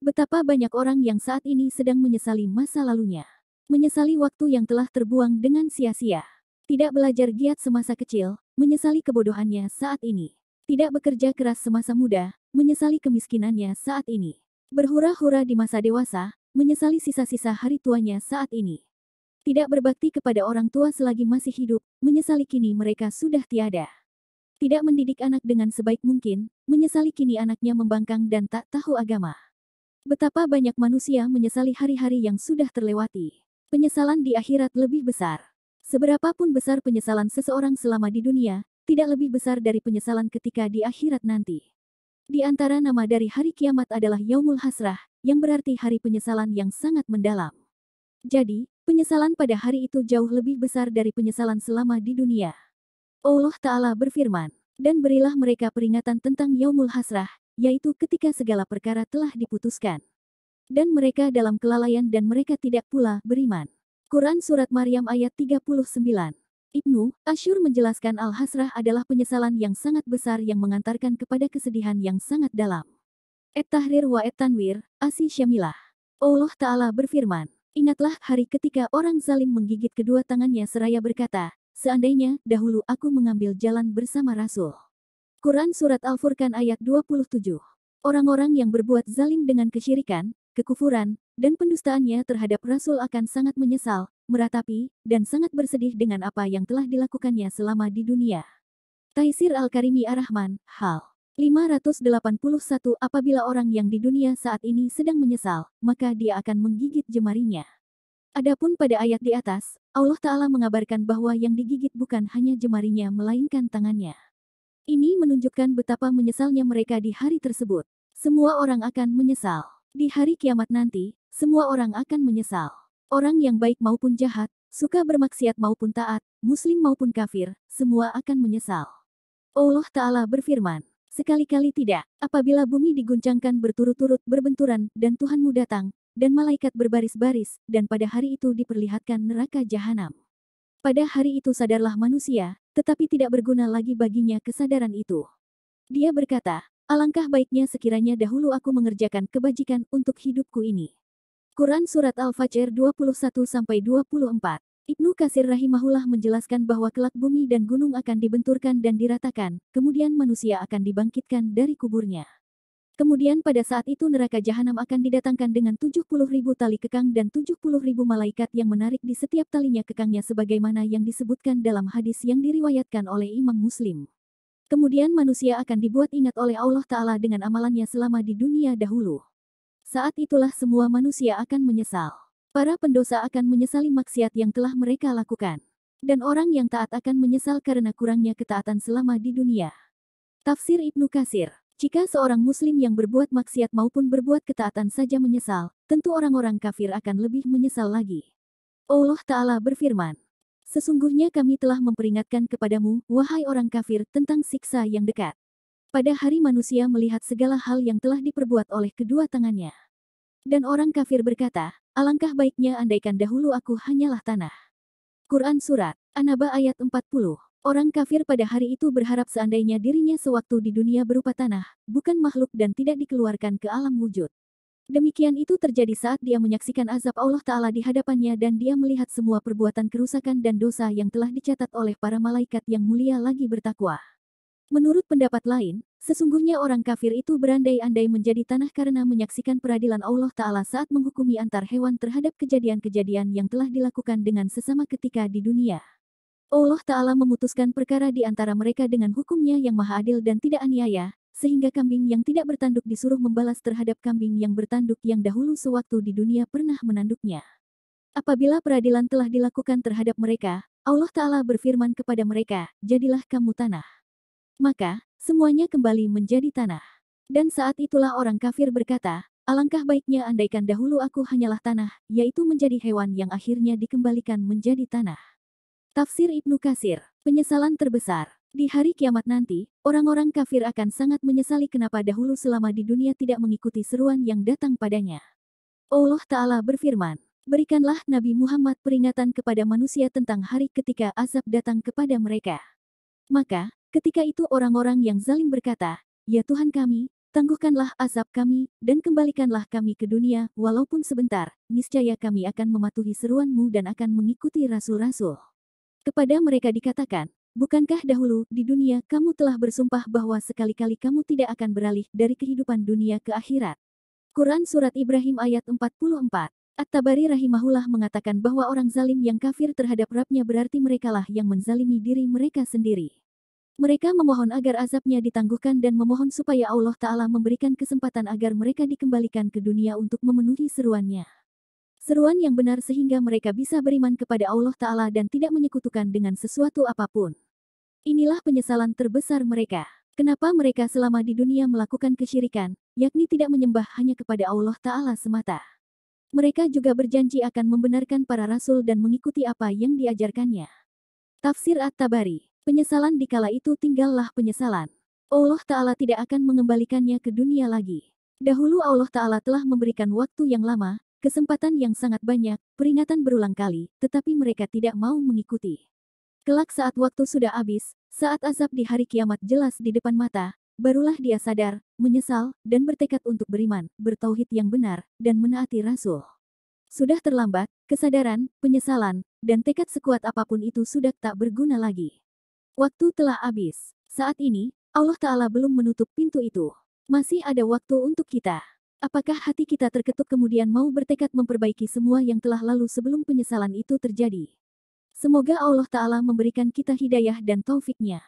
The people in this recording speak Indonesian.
Betapa banyak orang yang saat ini sedang menyesali masa lalunya. Menyesali waktu yang telah terbuang dengan sia-sia. Tidak belajar giat semasa kecil, menyesali kebodohannya saat ini. Tidak bekerja keras semasa muda, menyesali kemiskinannya saat ini. Berhura-hura di masa dewasa, menyesali sisa-sisa hari tuanya saat ini. Tidak berbakti kepada orang tua selagi masih hidup, menyesali kini mereka sudah tiada. Tidak mendidik anak dengan sebaik mungkin, menyesali kini anaknya membangkang dan tak tahu agama. Betapa banyak manusia menyesali hari-hari yang sudah terlewati. Penyesalan di akhirat lebih besar. Seberapapun besar penyesalan seseorang selama di dunia, tidak lebih besar dari penyesalan ketika di akhirat nanti. Di antara nama dari hari kiamat adalah Yaumul Hasrah, yang berarti hari penyesalan yang sangat mendalam. Jadi, penyesalan pada hari itu jauh lebih besar dari penyesalan selama di dunia. Allah Ta'ala berfirman, dan berilah mereka peringatan tentang Yaumul Hasrah, yaitu ketika segala perkara telah diputuskan. Dan mereka dalam kelalaian dan mereka tidak pula beriman. Quran Surat Maryam ayat 39. Ibnu Asyur menjelaskan Al-Hasrah adalah penyesalan yang sangat besar yang mengantarkan kepada kesedihan yang sangat dalam. At-Tahrir wa At-Tanwir, Asi Syamilah. Allah Ta'ala berfirman, ingatlah hari ketika orang zalim menggigit kedua tangannya seraya berkata, seandainya dahulu aku mengambil jalan bersama Rasul. Quran Surat Al-Furqan ayat 27. Orang-orang yang berbuat zalim dengan kesyirikan, kekufuran, dan pendustaannya terhadap Rasul akan sangat menyesal, meratapi, dan sangat bersedih dengan apa yang telah dilakukannya selama di dunia. Taisir Al-Karimi Ar-Rahman, Hal 581. Apabila orang yang di dunia saat ini sedang menyesal, maka dia akan menggigit jemarinya. Adapun pada ayat di atas, Allah Ta'ala mengabarkan bahwa yang digigit bukan hanya jemarinya melainkan tangannya. Ini menunjukkan betapa menyesalnya mereka di hari tersebut. Semua orang akan menyesal. Di hari kiamat nanti, semua orang akan menyesal. Orang yang baik maupun jahat, suka bermaksiat maupun taat, muslim maupun kafir, semua akan menyesal. Allah Ta'ala berfirman, sekali-kali tidak, apabila bumi diguncangkan berturut-turut berbenturan, dan Tuhanmu datang, dan malaikat berbaris-baris, dan pada hari itu diperlihatkan neraka jahanam. Pada hari itu sadarlah manusia, tetapi tidak berguna lagi baginya kesadaran itu. Dia berkata, alangkah baiknya sekiranya dahulu aku mengerjakan kebajikan untuk hidupku ini. Quran Surat Al-Fajr 21-24. Ibnu Katsir rahimahullah menjelaskan bahwa kelak bumi dan gunung akan dibenturkan dan diratakan, kemudian manusia akan dibangkitkan dari kuburnya. Kemudian pada saat itu neraka jahanam akan didatangkan dengan 70.000 tali kekang dan 70.000 malaikat yang menarik di setiap talinya kekangnya sebagaimana yang disebutkan dalam hadis yang diriwayatkan oleh Imam Muslim. Kemudian manusia akan dibuat ingat oleh Allah Ta'ala dengan amalannya selama di dunia dahulu. Saat itulah semua manusia akan menyesal. Para pendosa akan menyesali maksiat yang telah mereka lakukan. Dan orang yang taat akan menyesal karena kurangnya ketaatan selama di dunia. Tafsir Ibnu Katsir. Jika seorang muslim yang berbuat maksiat maupun berbuat ketaatan saja menyesal, tentu orang-orang kafir akan lebih menyesal lagi. Allah Ta'ala berfirman, sesungguhnya kami telah memperingatkan kepadamu, wahai orang kafir, tentang siksa yang dekat. Pada hari manusia melihat segala hal yang telah diperbuat oleh kedua tangannya. Dan orang kafir berkata, alangkah baiknya andaikan dahulu aku hanyalah tanah. Quran Surat An-Naba ayat 40. Orang kafir pada hari itu berharap seandainya dirinya sewaktu di dunia berupa tanah, bukan makhluk dan tidak dikeluarkan ke alam wujud. Demikian itu terjadi saat dia menyaksikan azab Allah Ta'ala di hadapannya dan dia melihat semua perbuatan kerusakan dan dosa yang telah dicatat oleh para malaikat yang mulia lagi bertakwa. Menurut pendapat lain, sesungguhnya orang kafir itu berandai-andai menjadi tanah karena menyaksikan peradilan Allah Ta'ala saat menghukumi antar hewan terhadap kejadian-kejadian yang telah dilakukan dengan sesama ketika di dunia. Allah Ta'ala memutuskan perkara di antara mereka dengan hukumnya yang maha adil dan tidak aniaya, sehingga kambing yang tidak bertanduk disuruh membalas terhadap kambing yang bertanduk yang dahulu sewaktu di dunia pernah menanduknya. Apabila peradilan telah dilakukan terhadap mereka, Allah Ta'ala berfirman kepada mereka, jadilah kamu tanah. Maka, semuanya kembali menjadi tanah. Dan saat itulah orang kafir berkata, alangkah baiknya andaikan dahulu aku hanyalah tanah, yaitu menjadi hewan yang akhirnya dikembalikan menjadi tanah. Tafsir Ibnu Katsir, penyesalan terbesar. Di hari kiamat nanti, orang-orang kafir akan sangat menyesali kenapa dahulu selama di dunia tidak mengikuti seruan yang datang padanya. Allah Ta'ala berfirman, berikanlah Nabi Muhammad peringatan kepada manusia tentang hari ketika azab datang kepada mereka. Maka, ketika itu orang-orang yang zalim berkata, ya Tuhan kami, Tangguhkanlah azab kami, dan kembalikanlah kami ke dunia, walaupun sebentar, niscaya kami akan mematuhi seruanmu dan akan mengikuti rasul-rasul. Kepada mereka dikatakan, bukankah dahulu, di dunia, kamu telah bersumpah bahwa sekali-kali kamu tidak akan beralih dari kehidupan dunia ke akhirat. Quran Surat Ibrahim ayat 44. At-Tabari rahimahullah mengatakan bahwa orang zalim yang kafir terhadap Rabb-nya berarti merekalah yang menzalimi diri mereka sendiri. Mereka memohon agar azabnya ditangguhkan dan memohon supaya Allah Ta'ala memberikan kesempatan agar mereka dikembalikan ke dunia untuk memenuhi seruannya. Seruan yang benar sehingga mereka bisa beriman kepada Allah Ta'ala dan tidak menyekutukan dengan sesuatu apapun. Inilah penyesalan terbesar mereka. Kenapa mereka selama di dunia melakukan kesyirikan, yakni tidak menyembah hanya kepada Allah Ta'ala semata. Mereka juga berjanji akan membenarkan para rasul dan mengikuti apa yang diajarkannya. Tafsir At-Tabari. Penyesalan di kala itu tinggallah penyesalan. Allah Ta'ala tidak akan mengembalikannya ke dunia lagi. Dahulu Allah Ta'ala telah memberikan waktu yang lama, kesempatan yang sangat banyak, peringatan berulang kali, tetapi mereka tidak mau mengikuti. Kelak saat waktu sudah habis, saat azab di hari kiamat jelas di depan mata, barulah dia sadar, menyesal, dan bertekad untuk beriman, bertauhid yang benar, dan menaati Rasul. Sudah terlambat, kesadaran, penyesalan, dan tekad sekuat apapun itu sudah tak berguna lagi. Waktu telah habis. Saat ini, Allah Ta'ala belum menutup pintu itu. Masih ada waktu untuk kita. Apakah hati kita terketuk kemudian mau bertekad memperbaiki semua yang telah lalu sebelum penyesalan itu terjadi? Semoga Allah Ta'ala memberikan kita hidayah dan taufiknya.